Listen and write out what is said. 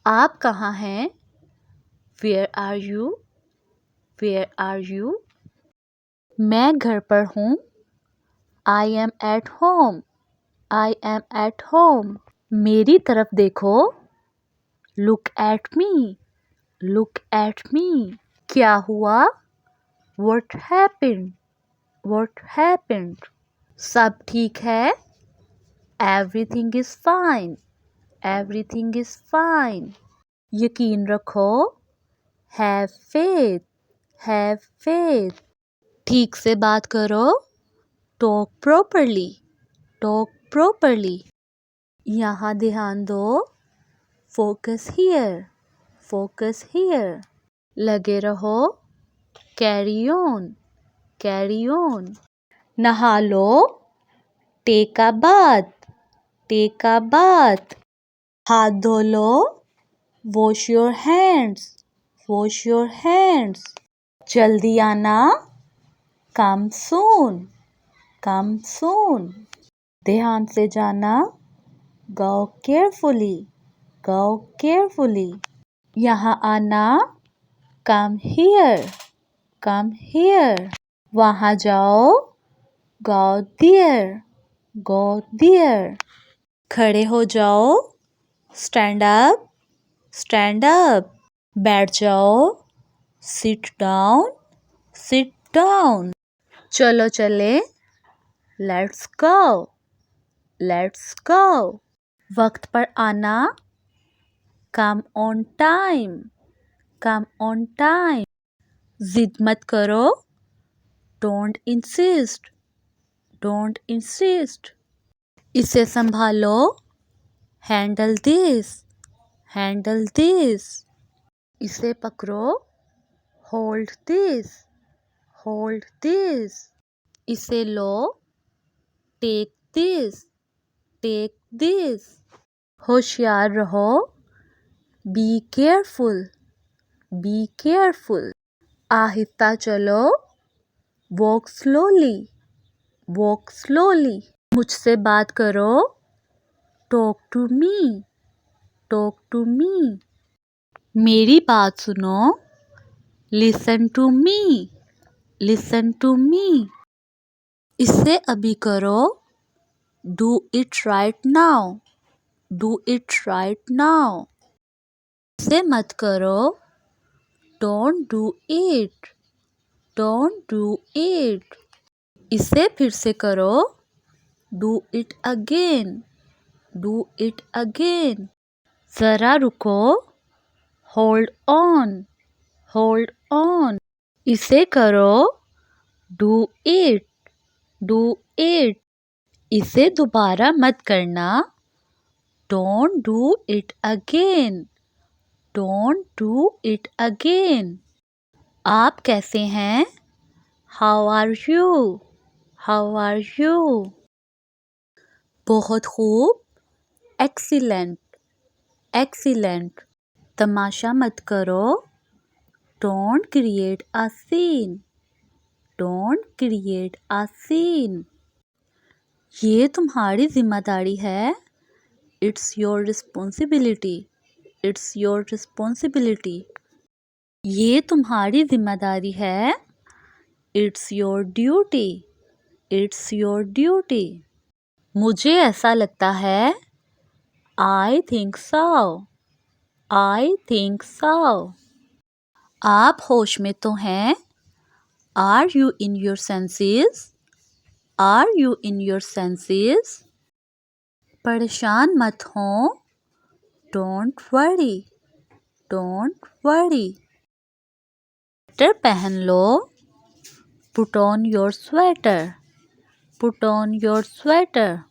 आप कहाँ हैं? Where are you? Where are you? मैं घर पर हूँ। I am at home. I am at home. मेरी तरफ देखो। Look at me. Look at me. क्या हुआ? What happened? What happened? सब ठीक है? Everything is fine. Everything is fine. यकीन रखो। Have faith. Have faith. ठीक से बात करो। Talk properly. Talk properly. यहाँ ध्यान दो। Focus here. Focus here. लगे रहो। Carry on. Carry on. नहा लो। Take a bath. Take a bath. हाथ धो लो। Wash your hands. Wash your hands. जल्दी आना। Come soon. Come soon. ध्यान से जाना। Go carefully. Go carefully. यहाँ आना। Come here. Come here. वहाँ जाओ। Go there. Go there. खड़े हो जाओ। Stand up. Stand up. बैठ जाओ। Sit down. Sit down. चलो चले। Let's go. Let's go. वक्त पर आना। Come on time. Come on time. जिद मत करो। Don't insist. Don't insist. इसे संभालो। Handle this. Handle this. इसे पकड़ो। Hold this. Hold this. इसे लो। Take this. Take this. होशियार रहो। Be careful. Be careful. आहिस्ता चलो। Walk slowly. Walk slowly. मुझसे बात करो। Talk to me. Talk to me. मेरी बात सुनो। Listen to me. Listen to me. इसे अभी करो। Do it right now. Do it right now. इसे मत करो। Don't do it. Don't do it. इसे फिर से करो। Do it again. Do it again. ज़रा रुको। Hold on. Hold on. इसे करो। Do it. Do it. इसे दोबारा मत करना। Don't do it again. Don't do it again. आप कैसे हैं? How are you? How are you? बहुत खूब। Excellent. Excellent. तमाशा मत करो। Don't create a scene. Don't create a scene. ये तुम्हारी जिम्मेदारी है। It's your responsibility. It's your responsibility. ये तुम्हारी जिम्मेदारी है। It's your duty. It's your duty. मुझे ऐसा लगता है। I think so. I think so. आप होश में तो हैं। Are you in your senses? Are you in your senses? परेशान मत हो। Don't worry. Don't worry. Sweater पहन लो। Put on your sweater. Put on your sweater.